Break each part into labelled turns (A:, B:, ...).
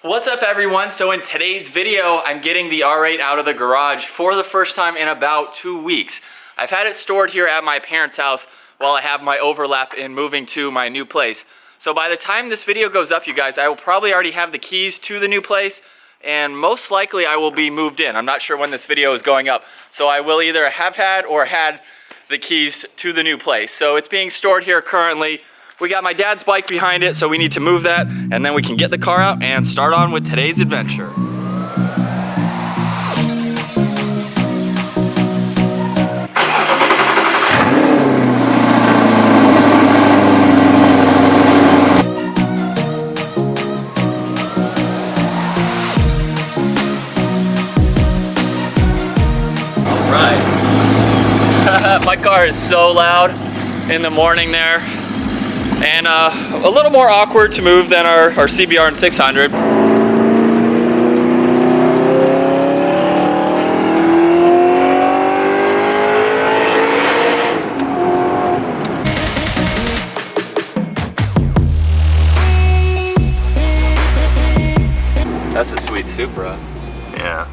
A: What's up everyone? So in today's video, I'm getting the R8 out of the garage for the first time in about 2 weeks. I've had it stored here at my parents' house while I have my overlap in moving to my new place. So by the time this video goes up, you guys, I will probably already have the keys to the new place, and most likely I will be moved in. I'm not sure when this video is going up. So I will either have had or had the keys to the new place. So it's being stored here currently. We got my dad's bike behind it, so we need to move that, and then we can get the car out and start on with today's adventure. All right. My car is so loud in the morning there. And a little more awkward to move than our CBR and 600. That's a sweet Supra.
B: Yeah.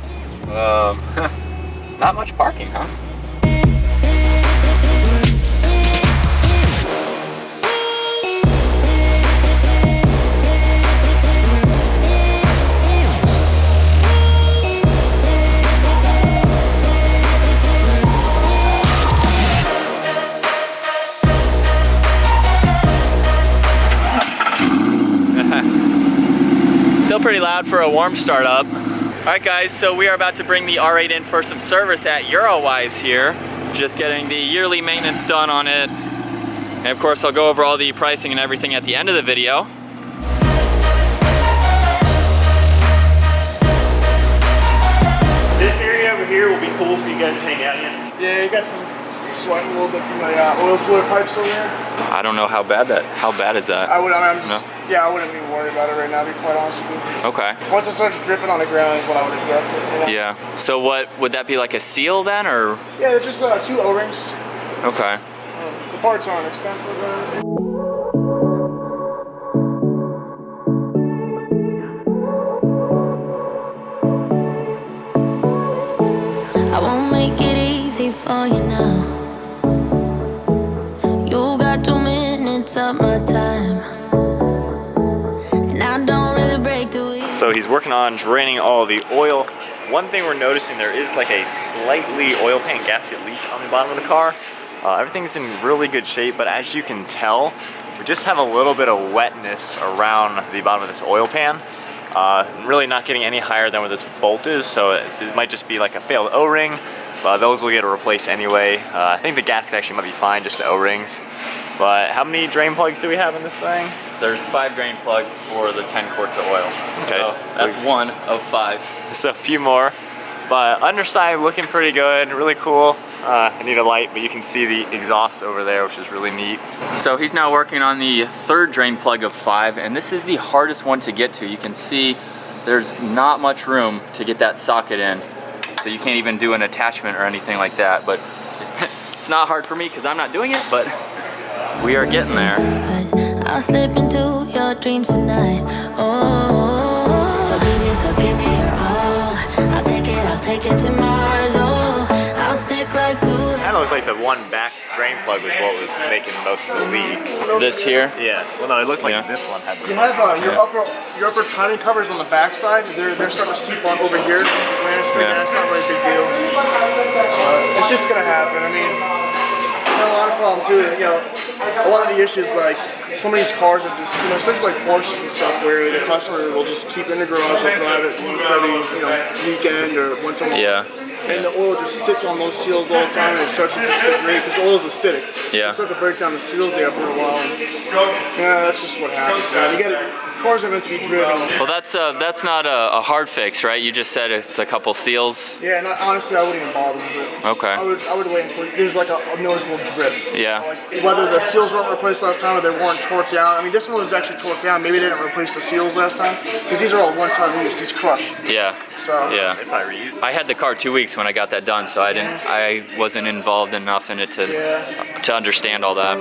A: Not much parking, huh? Still pretty loud for a warm startup. Alright guys, so we are about to bring the R8 in for some service at Eurowise here. Just getting the yearly maintenance done on it. And of course I'll go over all the pricing and everything at the end of the video.
B: This area over here will be cool for you guys to hang out in.
C: Yeah, you got some sweating a little bit from the oil cooler pipes over there.
A: I don't know how bad is that?
C: I wouldn't even worry about it right now, to be quite honest with you.
A: Okay.
C: Once it starts dripping on the ground is when I would address it. You know?
A: Yeah. So what, would that be like a seal then, or?
C: Yeah, they're just 2 O-rings.
A: Okay.
C: The parts aren't expensive.
D: I won't make it easy for you now. You got 2 minutes of my time, and I don't really break the wheel.
B: So he's working on draining all of the oil. One thing we're noticing, there is like a slightly oil pan gasket leak on the bottom of the car. Everything's in really good shape, but as you can tell, we just have a little bit of wetness around the bottom of this oil pan. Really not getting any higher than where this bolt is, so it might just be like a failed O-ring, but those will get replaced anyway. I think the gasket actually might be fine, just the O-rings. But how many drain plugs do we have in this thing?
A: There's 5 drain plugs for the 10 quarts of oil.
B: Okay.
A: So that's 1 of 5.
B: So a few more, but underside looking pretty good, really cool. I need a light, but you can see the exhaust over there, which is really neat.
A: So he's now working on the 3rd drain plug of 5, and this is the hardest one to get to. You can see there's not much room to get that socket in, so you can't even do an attachment or anything like that. But it's not hard for me because I'm not doing it, but we are getting there.
D: 'Cause I'll slip into your dreams tonight. Oh, so give me your all. I'll take it to Mars. Oh, I'll stick like glue.
B: Kind of looked like the one back drain plug was what was making most of the leak.
A: This here?
B: Yeah. Well, no, it looked like this one had the.
C: You have your upper timing covers on the back side. They're starting to seep on over here. That's not really a big deal. It's just gonna happen. I mean, a lot of problem too. A lot of the issues, like some of these cars are just, especially like Porsches and stuff, where the customer will just keep it in the garage, they'll drive it once every weekend or once a month.
A: Yeah.
C: And the oil just sits on those seals all the time, and it starts to just degrade because oil is acidic.
A: Yeah.
C: You start to break down the seals there after a while. And, yeah, that's just what happens, man. Cars are meant to be driven.
A: Well, that's not a hard fix, right? You just said it's a couple seals.
C: Yeah, and honestly, I wouldn't even bother with it.
A: Okay.
C: I would wait until there's like a noticeable drip.
A: Yeah.
C: Like whether the seals weren't replaced last time or they weren't torqued down. I mean, this one was actually torqued down. Maybe they didn't replace the seals last time because these are all one-time use. These crush.
A: Yeah.
C: So.
A: Yeah.
B: They probably reused.
A: I had the car 2 weeks when I got that done, so I wasn't involved enough in it to understand all that.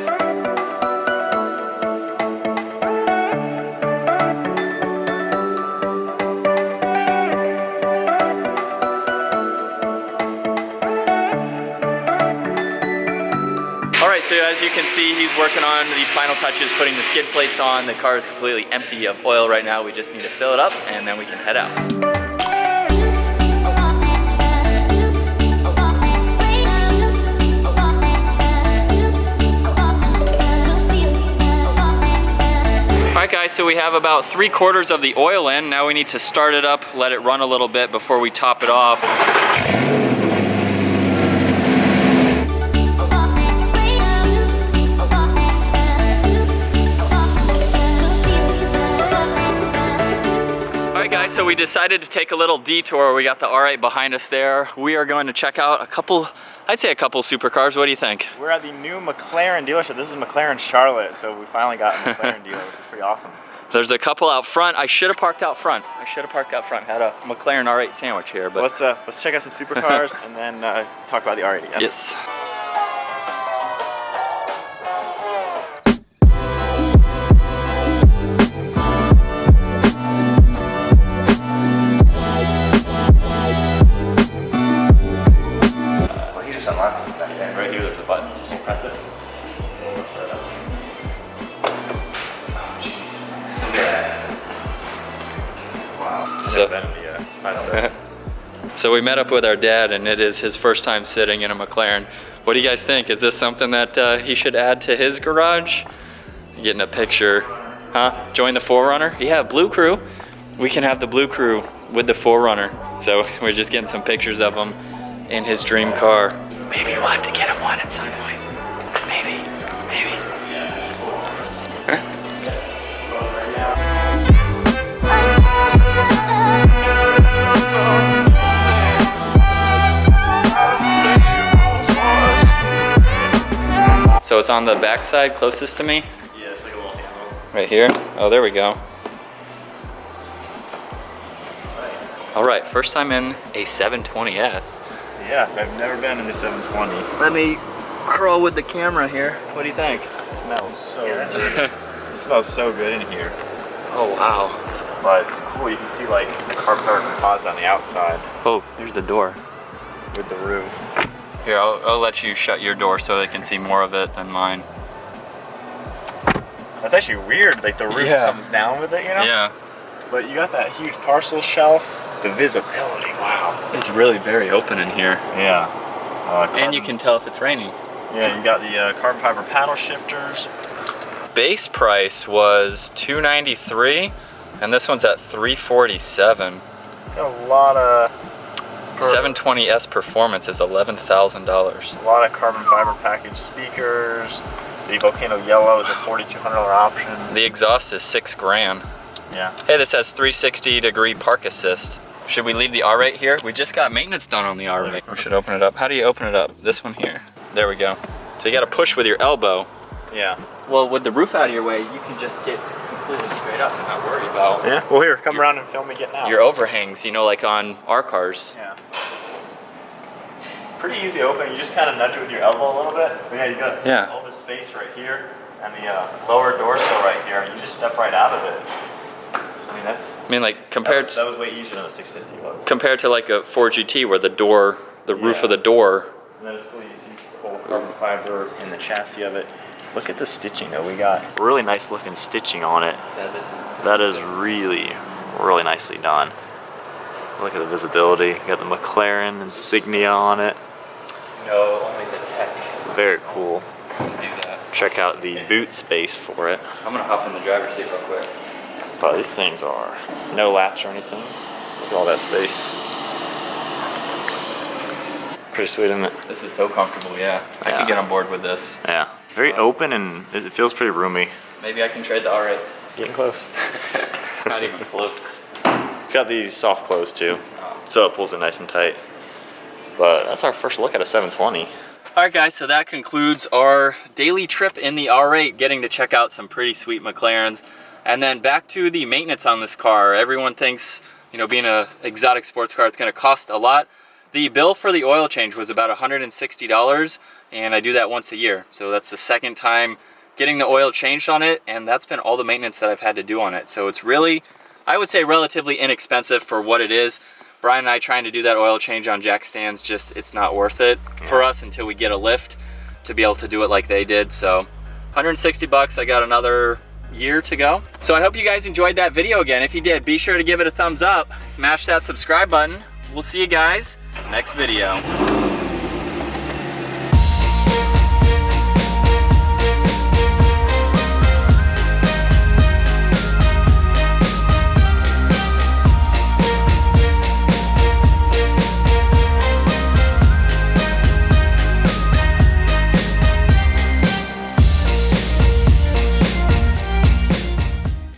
A: as you can see, he's working on the final touches, putting the skid plates on. The car is completely empty of oil right now. We just need to fill it up and then we can head out. Alright guys, so we have about 3/4 of the oil in. Now we need to start it up, let it run a little bit before we top it off. Alright guys, so we decided to take a little detour. We got the R8 behind us there. We are going to check out a couple, I'd say a couple supercars. What do you think?
B: We're at the new McLaren dealership. This is McLaren Charlotte, so we finally got a McLaren dealer, which is pretty awesome.
A: There's a couple out front. I should have parked out front. Had a McLaren R8 sandwich here, but
B: Let's check out some supercars and then talk about the R8 again.
A: yes.
B: You just unlock it back there. Right here, there's a button. Just press it.
A: So we met up with our dad, and it is his first time sitting in a McLaren. What do you guys think? Is this something that he should add to his garage? Getting a picture, huh? Join the 4Runner? Yeah, Blue Crew. We can have the Blue Crew with the 4Runner. So we're just getting some pictures of him in his dream car. Maybe we'll have to get him one at some point. Maybe. So it's on the back side closest to me?
B: Yeah, it's like a little handle.
A: Right here? Oh, there we go. All right, first time in a 720S.
B: Yeah, I've never been in the 720.
A: Let me crawl with the camera here. What do you think?
B: It smells so good. It smells so good in here.
A: Oh, wow.
B: But it's cool, you can see like the carbon fiber composite on the outside
A: Oh, there's the door.
B: with the roof.
A: Here, I'll let you shut your door so they can see more of it than mine.
B: That's actually weird, like the roof
A: Yeah.
B: comes down with it, you know?
A: Yeah.
B: But you got that huge parcel shelf. The visibility, wow.
A: It's really very open in here.
B: Yeah.
A: And you can tell if it's raining.
B: Yeah, you got the carbon fiber paddle shifters.
A: Base price was $293, and this one's at $347.
B: Got a lot of
A: 720S performance is $11,000.
B: A lot of carbon fiber package speakers. The Volcano Yellow is a $4,200 option.
A: The exhaust is $6,000.
B: Yeah.
A: Hey, this has 360-degree park assist. Should we leave the R8 here? We just got maintenance done on the R8. We should open it up. How do you open it up? This one here. There we go. So you gotta push with your elbow.
B: Yeah.
A: Well, with the roof out of your way, you can just get completely straight up and not worry about
B: Yeah. Well, here, come around and film me getting out.
A: your overhangs, you know, like on our cars.
B: Yeah. Pretty easy open. You just kind of nudge it with your elbow a little bit. But yeah, you got all this space right here and the lower door sill right here. And you just step right out of it. I mean, that's.
A: I mean, like compared
B: That was way easier than the 650 was.
A: compared to like a Ford GT where the door, the roof of the door.
B: And then it's cool. You see full carbon fiber in the chassis of it. Look at the stitching though. We got really nice looking stitching on it.
A: Yeah,
B: That is really, really nicely done. Look at the visibility. You got the McLaren insignia on it.
A: No, only the tech
B: Very cool.
A: can do that.
B: Check out the boot space for it.
A: I'm gonna hop in the driver's seat real quick.
B: But these things are no latch or anything. Look at all that space. Pretty sweet, isn't it?
A: This is so comfortable, yeah. I
B: Yeah.
A: could get on board with this.
B: Yeah. Very open and it feels pretty roomy.
A: Maybe I can trade the R8.
B: Getting close.
A: It's not even close.
B: It's got these soft close too, so it pulls it nice and tight. But that's our first look at a 720.
A: All right, guys, so that concludes our daily trip in the R8, getting to check out some pretty sweet McLarens. And then back to the maintenance on this car. Everyone thinks, you know, being an exotic sports car, it's gonna cost a lot. The bill for the oil change was about $160, and I do that once a year. So that's the second time getting the oil changed on it, and that's been all the maintenance that I've had to do on it. So it's really, I would say, relatively inexpensive for what it is. Brian and I trying to do that oil change on jack stands, just it's not worth it for us until we get a lift. to be able to do it like they did. So 160 bucks, I got another year to go. So I hope you guys enjoyed that video again. If you did, be sure to give it a thumbs up, smash that subscribe button. We'll see you guys next video.